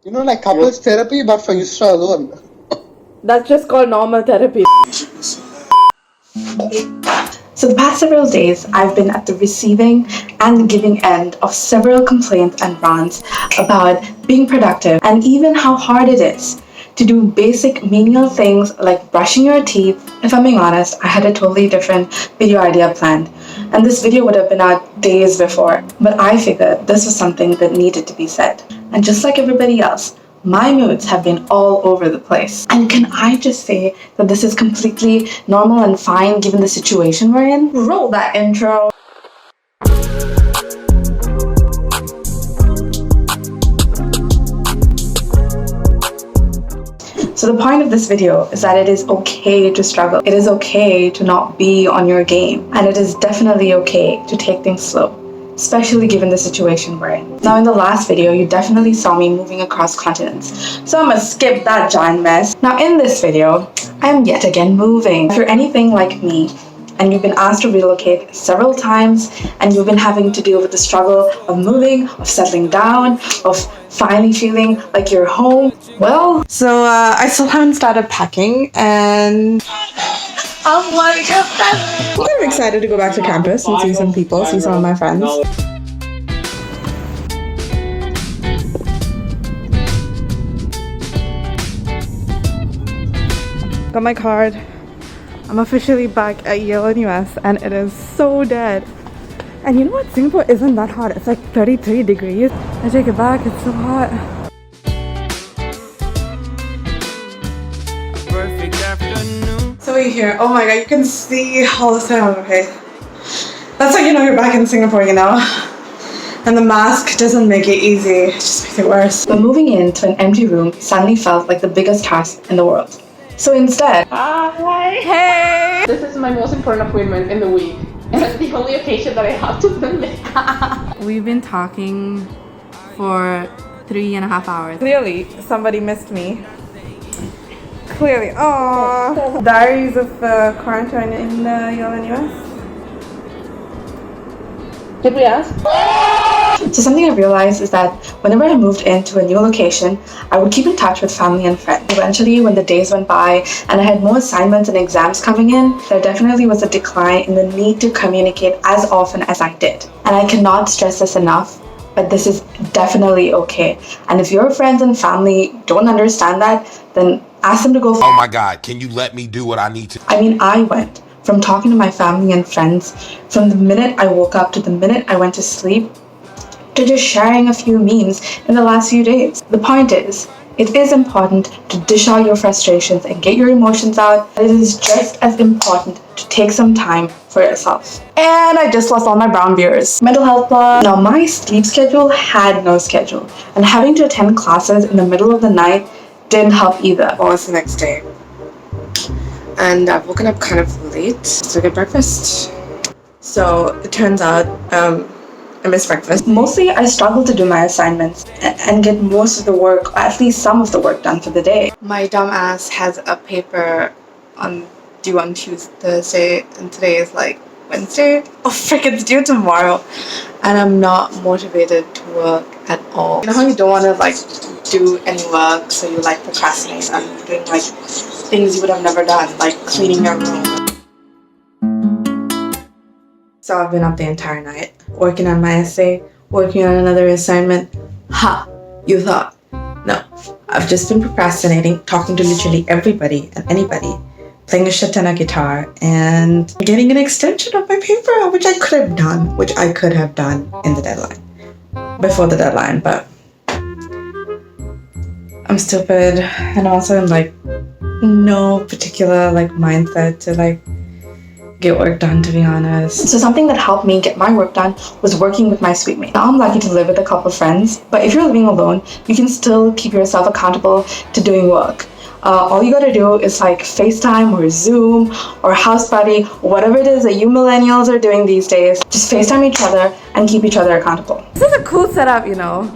You know, like couples therapy, but for Yusra alone. That's just called normal therapy. So the past several days, I've been at the receiving and the giving end of several complaints and rants about being productive and even how hard it is to do basic menial things like brushing your teeth. If I'm being honest, I had a totally different video idea planned, and this video would have been out days before, but I figured this was something that needed to be said. And just like everybody else, my moods have been all over the place. And can I just say that this is completely normal and fine given the situation we're in? Roll that intro. So the point of this video is that it is okay to struggle. It is okay to not be on your game. And it is definitely okay to take things slow, especially given the situation we're in. Now in the last video, you definitely saw me moving across continents, so I'm gonna skip that giant mess. Now in this video, I am yet again moving. If you're anything like me, and you've been asked to relocate several times, and you've been having to deal with the struggle of moving, of settling down, of finally feeling like you're home, well... So I still haven't started packing, and I'm kind of excited to go back to campus and see some people, see some of my friends. Got my card. I'm officially back at Yale and US, and it is so dead. And you know what? Singapore isn't that hot. It's like 33 degrees. I take it back, it's so hot. So we're here. Oh my god, you can see all the sound. Okay. That's how you know you're back in Singapore, you know? And the mask doesn't make it easy, it just makes it worse. But moving into an empty room suddenly felt like the biggest task in the world. So instead... Hi! Hey! This is my most important appointment in the week. And it's the only occasion that I have to film. We've been talking for 3.5 hours. Clearly, somebody missed me. Clearly. Aww. Diaries of quarantine in Yale and US. Did we ask? So something I realized is that whenever I moved into a new location, I would keep in touch with family and friends. Eventually, when the days went by and I had more assignments and exams coming in, there definitely was a decline in the need to communicate as often as I did. And I cannot stress this enough, but this is definitely okay. And if your friends and family don't understand that, then ask them to go. Oh my God, can you let me do what I need to? I mean, I went from talking to my family and friends from the minute I woke up to the minute I went to sleep, to just sharing a few memes in the last few days. The point is, it is important to dish out your frustrations and get your emotions out. It is just as important to take some time for yourself. And I just lost all my brown beers. Mental health blog. Now my sleep schedule had no schedule, and having to attend classes in the middle of the night didn't help either. Well, it's the next day. And I've woken up kind of late to get breakfast. So it turns out I missed breakfast. Mostly I struggle to do my assignments and get most of the work, or at least some of the work done for the day. My dumb ass has a paper due on Thursday, and today is like Wednesday. Oh frick, it's due tomorrow. And I'm not motivated to work at all. You know how you don't want to like do any work, so you like procrastinate on doing like things you would have never done, like cleaning your room. So I've been up the entire night, working on my essay, working on another assignment. Ha! You thought. No. I've just been procrastinating, talking to literally everybody and anybody, playing a shit ton of guitar, and getting an extension of my paper, which I could have done in the deadline. Before the deadline, but I'm stupid, and I'm also in like no particular like mindset to like get work done, to be honest. So something that helped me get my work done was working with my suite mate. Now I'm lucky to live with a couple of friends, but if you're living alone, you can still keep yourself accountable to doing work. All you gotta do is like FaceTime or Zoom or House Party, whatever it is that you millennials are doing these days. Just FaceTime each other and keep each other accountable. This is a cool setup, you know.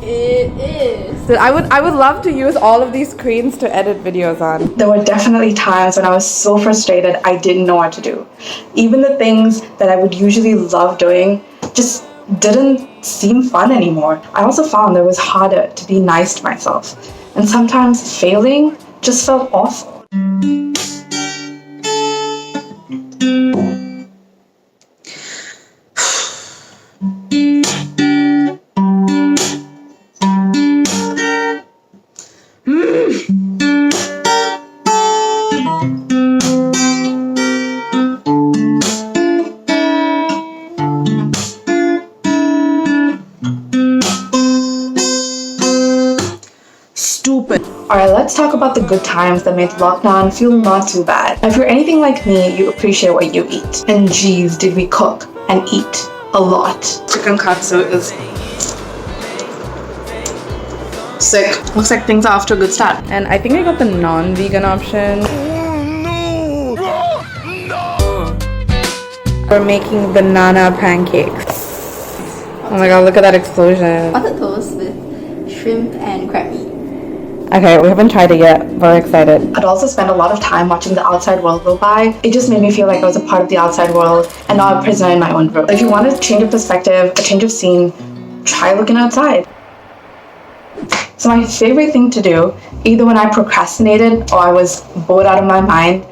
It is. So I would love to use all of these screens to edit videos on. There were definitely times when I was so frustrated I didn't know what to do. Even the things that I would usually love doing just didn't seem fun anymore. I also found that it was harder to be nice to myself, and sometimes failing just felt awful. Stupid. Alright, let's talk about the good times that made lockdown feel not too bad. If you're anything like me, you appreciate what you eat. And geez, did we cook and eat a lot. Chicken katsu is sick. Looks like things are off to a good start. And I think I got the non-vegan option. We're making banana pancakes. Oh my god, look at that explosion. Butter toast with shrimp and crab meat. Okay, we haven't tried it yet, but we're excited. I'd also spend a lot of time watching the outside world go by. It just made me feel like I was a part of the outside world and not a prisoner in my own room. If you want a change of perspective, a change of scene, try looking outside. So my favorite thing to do, either when I procrastinated or I was bored out of my mind,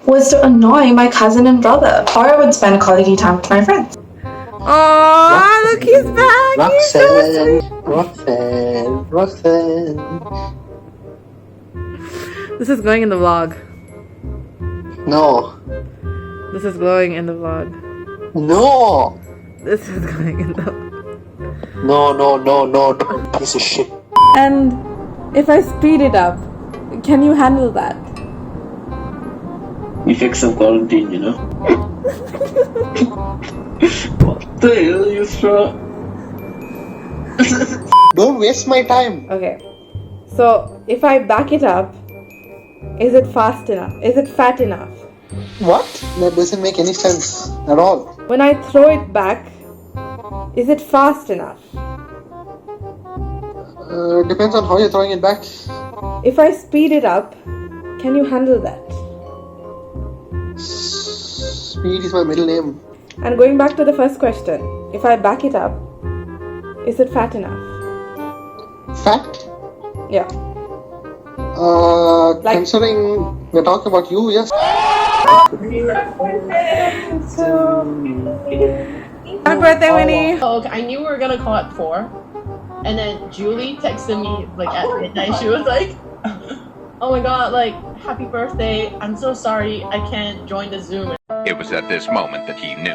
was to annoy my cousin and brother. Or I would spend quality time with my friends. Oh, look, he's back! He's so sweet. Roxanne. This is going in the vlog. No. This is going in the vlog. No. This is going in the... No. Piece of shit. And if I speed it up, can you handle that? Effects of quarantine, you know? What the hell you from? Don't waste my time. Okay. So, if I back it up, is it fast enough? Is it fat enough? What? That doesn't make any sense at all. When I throw it back, is it fast enough? Depends on how you're throwing it back. If I speed it up, can you handle that? Speed is my middle name. And going back to the first question, if I back it up, is it fat enough? Fat? Yeah. Considering we're talking about you, yes. Happy birthday, Winnie! Oh, okay. I knew we were gonna call at 4. And then Julie texted me like at midnight. She was like, oh my god, like, happy birthday. I'm so sorry I can't join the Zoom. It was at this moment that he knew.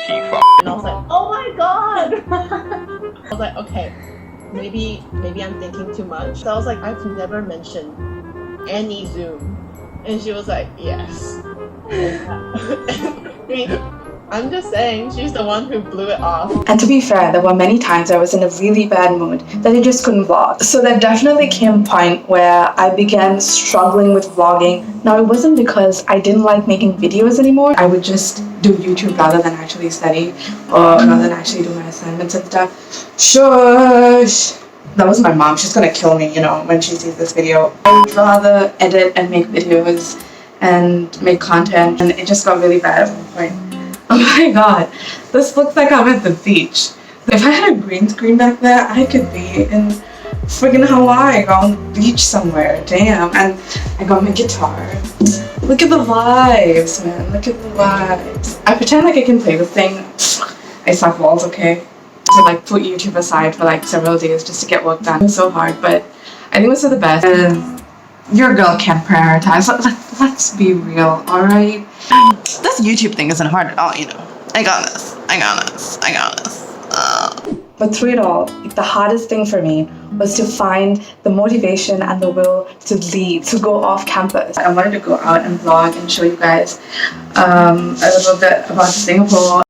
He And I was like, oh my god. I was like, okay, maybe I'm thinking too much. So I was like, I've never mentioned any Zoom. And she was like, yes. I mean, I'm just saying, she's the one who blew it off. And to be fair, there were many times I was in a really bad mood that I just couldn't vlog. So there definitely came a point where I began struggling with vlogging. Now, it wasn't because I didn't like making videos anymore. I would just do YouTube rather than actually study or rather than actually do my assignments and stuff. Shush! That was my mom. She's gonna kill me, you know, when she sees this video. I would rather edit and make videos and make content, and it just got really bad at one point. Oh my god, this looks like I'm at the beach. If I had a green screen back there, I could be in friggin' Hawaii on the beach somewhere. Damn. And I got my guitar. Look at the vibes, man. Look at the vibes. I pretend like I can play this thing. I suck balls, okay? To like put YouTube aside for like several days just to get work done. It was so hard, but I think this is the best. And your girl can't prioritize. Let's be real, alright? This YouTube thing isn't hard at all, you know. I got this. But through it all, the hardest thing for me was to find the motivation and the will to leave, to go off campus. I wanted to go out and vlog and show you guys a little bit about Singapore.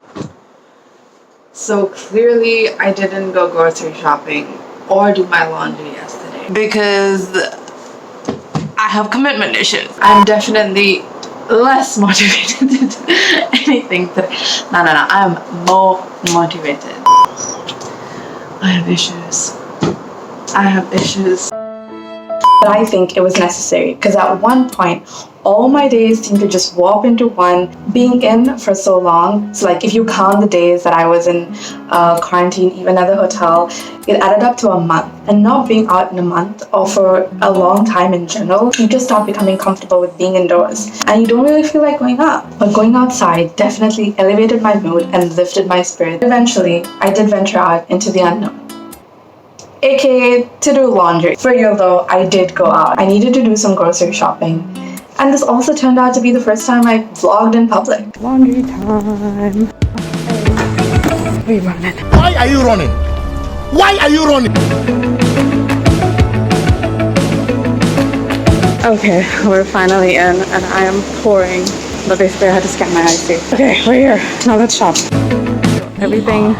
So clearly I didn't go grocery shopping or do my laundry yesterday because I have commitment issues. I'm definitely less motivated to do anything today. No, I am more motivated. I have issues. But I think it was necessary because at one point, All my days seem to just warp into one. Being in for so long, so like if you count the days that I was in quarantine, even at the hotel, it added up to a month. And not being out in a month or for a long time in general, you just start becoming comfortable with being indoors. And you don't really feel like going out. But going outside definitely elevated my mood and lifted my spirit. Eventually, I did venture out into the unknown. AKA to do laundry. For real though, I did go out. I needed to do some grocery shopping. And this also turned out to be the first time I vlogged in public. Laundry time. We running. Why are you running? Why are you running? Okay, we're finally in and I am pouring, but basically I had to scan my IC. Okay, we're here. Now let's shop. Everything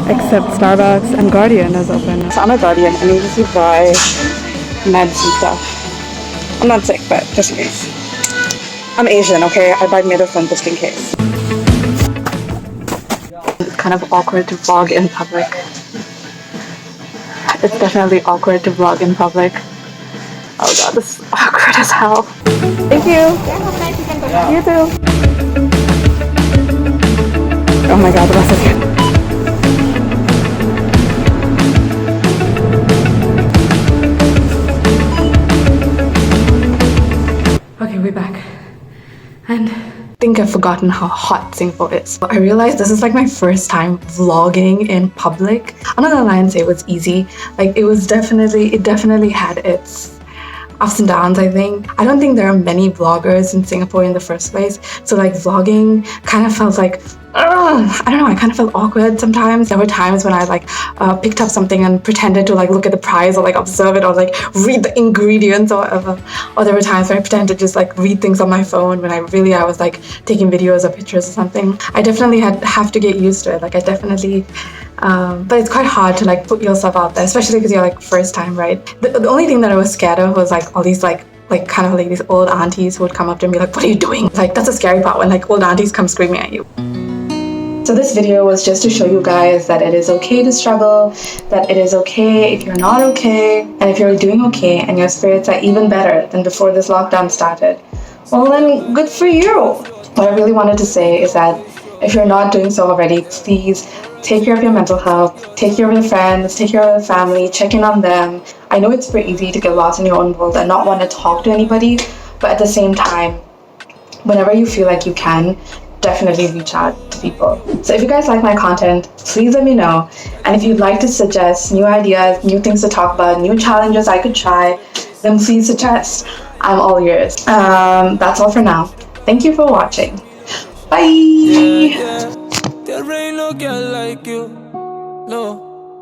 except Starbucks and Guardian is open. So I'm a Guardian. I needed to buy meds and stuff. I'm not sick, but just in case. I'm Asian, okay? I buy medicine just in case. It's kind of awkward to vlog in public. It's definitely awkward to vlog in public. Oh god, this is awkward as hell. Thank you. You too. Oh my god, the bus is here. Okay, we're back. And I think I've forgotten how hot Singapore is. I realized this is like my first time vlogging in public. I'm not gonna lie and say it was easy. Like it definitely had its ups and downs, I think. I don't think there are many vloggers in Singapore in the first place. So like vlogging kind of felt like, I don't know, I kind of felt awkward sometimes. There were times when I like picked up something and pretended to like look at the price or like observe it or like read the ingredients or whatever. Or there were times when I pretended to just like read things on my phone when I was like taking videos or pictures or something. I definitely have to get used to it. Like I definitely, but it's quite hard to like put yourself out there, especially because you're like first time, right? The only thing that I was scared of was like all these like kind of like these old aunties who would come up to me like, what are you doing? Like that's a scary part when like old aunties come screaming at you. So this video was just to show you guys that it is okay to struggle, that it is okay if you're not okay, and if you're doing okay and your spirits are even better than before this lockdown started, well then good for you. What I really wanted to say is that if you're not doing so already, please take care of your mental health, take care of your friends, take care of your family, check in on them. I know it's very easy to get lost in your own world and not want to talk to anybody, but at the same time, whenever you feel like you can, definitely reach out to people. So if you guys like my content, please let me know. And if you'd like to suggest new ideas, new things to talk about, new challenges I could try, then please suggest. I'm all yours. That's all for now. Thank you for watching. Bye! There ain't no girl like you, no.